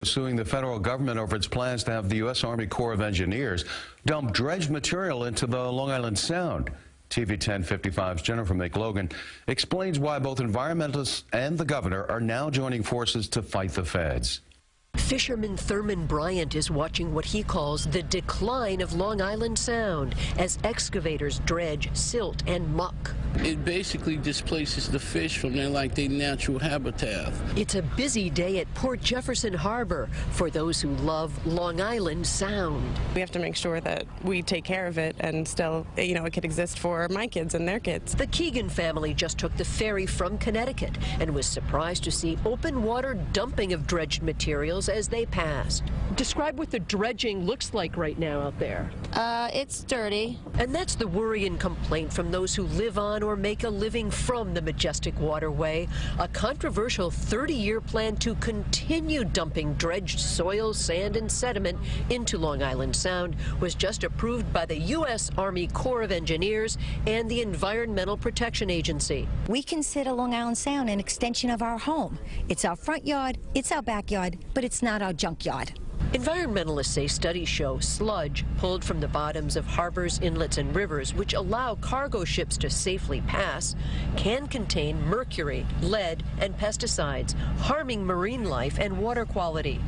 Suing the federal government over its plans to have the U.S. Army Corps of Engineers dump dredged material into the Long Island Sound. TV 1055's Jennifer McLogan explains why both environmentalists and the governor are now joining forces to fight the feds. Fisherman Thurman Bryant is watching what he calls the decline of Long Island Sound as excavators dredge silt and muck. It basically displaces the fish from their natural habitat. It's a busy day at Port Jefferson Harbor for those who love Long Island Sound. We have to make sure that we take care of it and still, it could exist for my kids and their kids. The Keegan family just took the ferry from Connecticut and was surprised to see open water dumping of dredged materials as they passed. Describe what the dredging looks like right now out there. It's dirty. And that's the worry and complaint from those who live on or make a living from the majestic waterway. A controversial 30-year plan to continue dumping dredged soil, sand, and sediment into Long Island Sound was just approved by the U.S. Army Corps of Engineers and the Environmental Protection Agency. We consider Long Island Sound an extension of our home. It's our front yard, it's our backyard, but it's not our junkyard. Environmentalists say studies show sludge pulled from the bottoms of harbors, inlets, and rivers, which allow cargo ships to safely pass, can contain mercury, lead, and pesticides, harming marine life and water quality.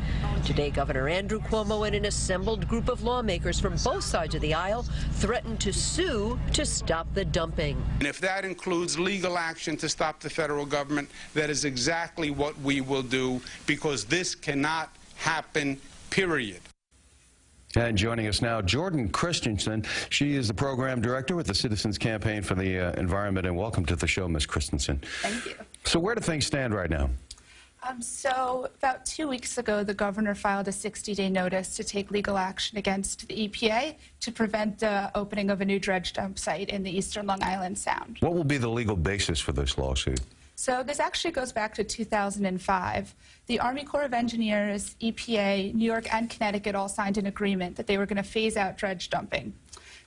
Today, Governor Andrew Cuomo and an assembled group of lawmakers from both sides of the aisle threatened to sue to stop the dumping. And if that includes legal action to stop the federal government, that is exactly what we will do, because this cannot happen. Period. And joining us now, Jordan Christensen. She is the program director with the Citizens Campaign for the Environment. And welcome to the show, Ms. Christensen. Thank you. So where do things stand right now? So about 2 weeks ago, the governor filed a 60-day notice to take legal action against the EPA to prevent the opening of a new dredge dump site in the eastern Long Island Sound. What will be the legal basis for this lawsuit? So this actually goes back to 2005. The Army Corps of Engineers, EPA, New York, and Connecticut all signed an agreement that they were going to phase out dredge dumping.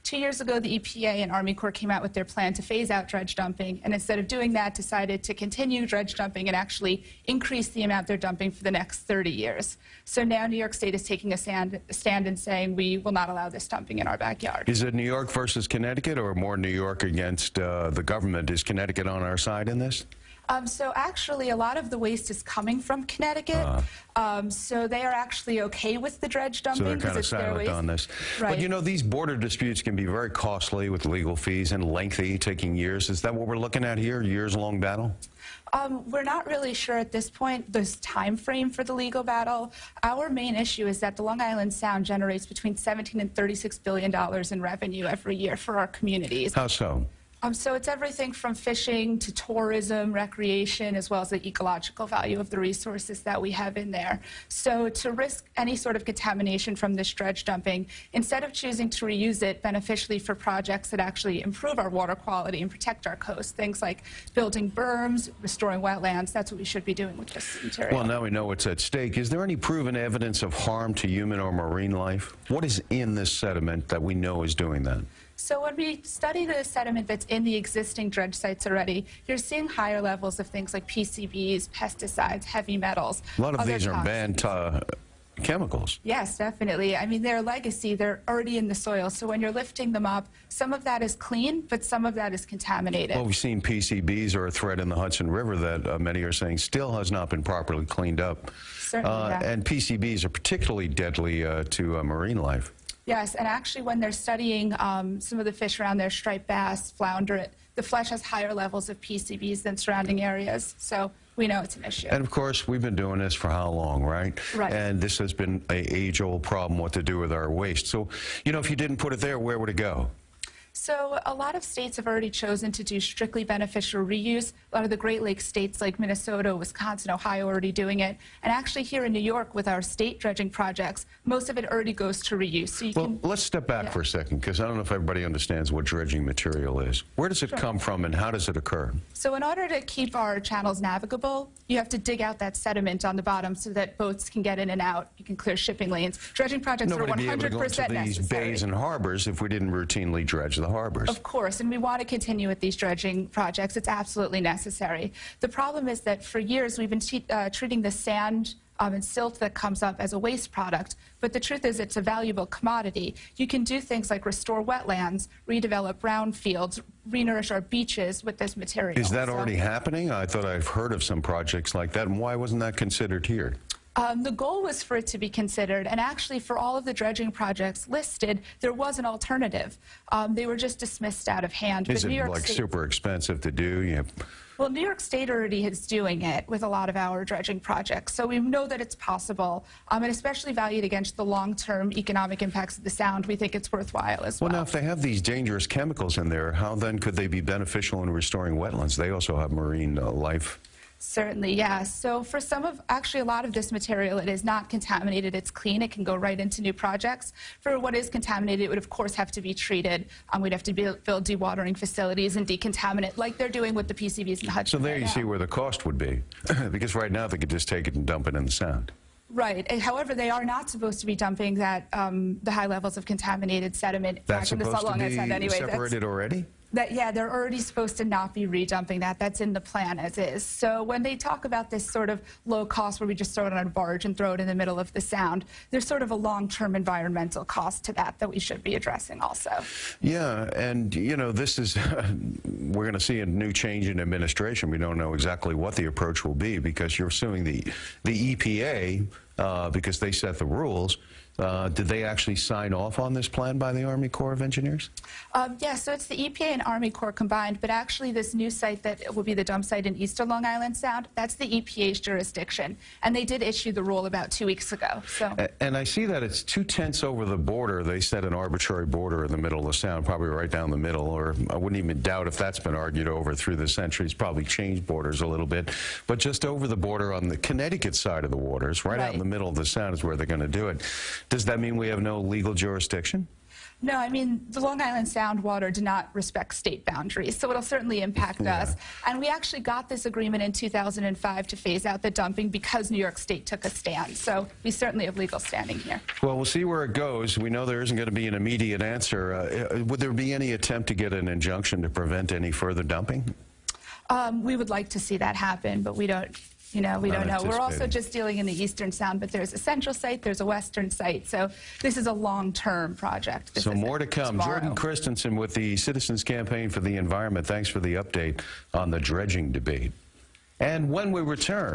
2 years ago, the EPA and Army Corps came out with their plan to phase out dredge dumping, and instead of doing that, decided to continue dredge dumping and actually increase the amount they're dumping for the next 30 years. So now New York State is taking a stand and saying we will not allow this dumping in our backyard. Is it New York versus Connecticut, or more New York against the government? Is Connecticut on our side in this? So actually, a lot of the waste is coming from Connecticut. So they are actually okay with the dredge dumping. So they're kind of silent on this. Right. But these border disputes can be very costly with legal fees and lengthy, taking years. Is that what we're looking at here, years-long battle? We're not really sure at this point the time frame for the legal battle. Our main issue is that the Long Island Sound generates between $17 and $36 billion in revenue every year for our communities. How so? So it's everything from fishing to tourism, recreation, as well as the ecological value of the resources that we have in there. So to risk any sort of contamination from this dredge dumping, instead of choosing to reuse it beneficially for projects that actually improve our water quality and protect our coast, things like building berms, restoring wetlands, that's what we should be doing with this material. Well, now we know what's at stake. Is there any proven evidence of harm to human or marine life? What is in this sediment that we know is doing that? So when we study the sediment that's in the existing dredge sites already, you're seeing higher levels of things like PCBs, pesticides, heavy metals. A lot of these are banned chemicals. Yes, definitely. I mean, they're legacy. They're already in the soil. So when you're lifting them up, some of that is clean, but some of that is contaminated. Well, we've seen PCBs are a threat in the Hudson River that many are saying still has not been properly cleaned up. Certainly, yeah. And PCBs are particularly deadly to marine life. Yes, and actually when they're studying some of the fish around there, striped bass, flounder, the flesh has higher levels of PCBs than surrounding areas. So we know it's an issue. And of course, we've been doing this for how long, right? Right. And this has been an age-old problem, what to do with our waste. So, if you didn't put it there, where would it go? So a lot of states have already chosen to do strictly beneficial reuse. A lot of the Great Lakes states like Minnesota, Wisconsin, Ohio are already doing it. And actually here in New York with our state dredging projects, most of it already goes to reuse. So let's step back for a second, because I don't know if everybody understands what dredging material is. Where does it come from and how does it occur? So in order to keep our channels navigable, you have to dig out that sediment on the bottom so that boats can get in and out. You can clear shipping lanes. Dredging projects are 100% necessary. Nobody would be able to go into these bays and harbors if we didn't routinely dredge the harbors. Of course, and we want to continue with these dredging projects. It's absolutely necessary. The problem is that for years we've been treating the sand and silt that comes up as a waste product. But the truth is it's a valuable commodity. You can do things like restore wetlands, redevelop brownfields, renourish our beaches with this material. Is that already happening? I thought I've heard of some projects like that, and why wasn't that considered here? The goal was for it to be considered, and actually for all of the dredging projects listed, there was an alternative. They were just dismissed out of hand. Is it like super expensive to do? Well, New York State already is doing it with a lot of our dredging projects, so we know that it's possible, and especially valued against the long-term economic impacts of the Sound, we think it's worthwhile as well. Well, now, if they have these dangerous chemicals in there, how then could they be beneficial in restoring wetlands? They also have marine life. Certainly, yes. So for actually a lot of this material, it is not contaminated. It's clean. It can go right into new projects. For what is contaminated, it would, of course, have to be treated. We'd have to build dewatering facilities and decontaminate, like they're doing with the PCBs in the Hudson. So there you see where the cost would be, because right now they could just take it and dump it in the Sound. Right. However, they are not supposed to be dumping that the high levels of contaminated sediment back in the Long Island Sound anyway. Separated already? Yeah, they're already supposed to not be redumping that. That's in the plan as is. So when they talk about this sort of low cost where we just throw it on a barge and throw it in the middle of the Sound, there's sort of a long-term environmental cost to that we should be addressing also. Yeah, and you know, this is, we're going to see a new change in administration. We don't know exactly what the approach will be because you're suing the EPA because they set the rules. Did they actually sign off on this plan by the Army Corps of Engineers? Yeah, so it's the EPA and Army Corps combined, but actually this new site that will be the dump site in Eastern Long Island Sound, that's the EPA's jurisdiction, and they did issue the rule about 2 weeks ago. So. And I see that it's 2/10 over the border. They set an arbitrary border in the middle of the Sound, probably right down the middle, or I wouldn't even doubt if that's been argued over through the centuries, probably changed borders a little bit, but just over the border on the Connecticut side of the waters, right out in the middle of the Sound is where they're going to do it. Does that mean we have no legal jurisdiction? No, I mean, the Long Island Sound water do not respect state boundaries, so it'll certainly impact us. And we actually got this agreement in 2005 to phase out the dumping because New York State took a stand. So we certainly have legal standing here. Well, we'll see where it goes. We know there isn't going to be an immediate answer. Would there be any attempt to get an injunction to prevent any further dumping? We would like to see that happen, but we don't. We don't know. We're also just dealing in the Eastern Sound, but there's a central site, there's a western site. So this is a long-term project. So more to come. Tomorrow. Jordan Christensen with the Citizens Campaign for the Environment. Thanks for the update on the dredging debate. And when we return.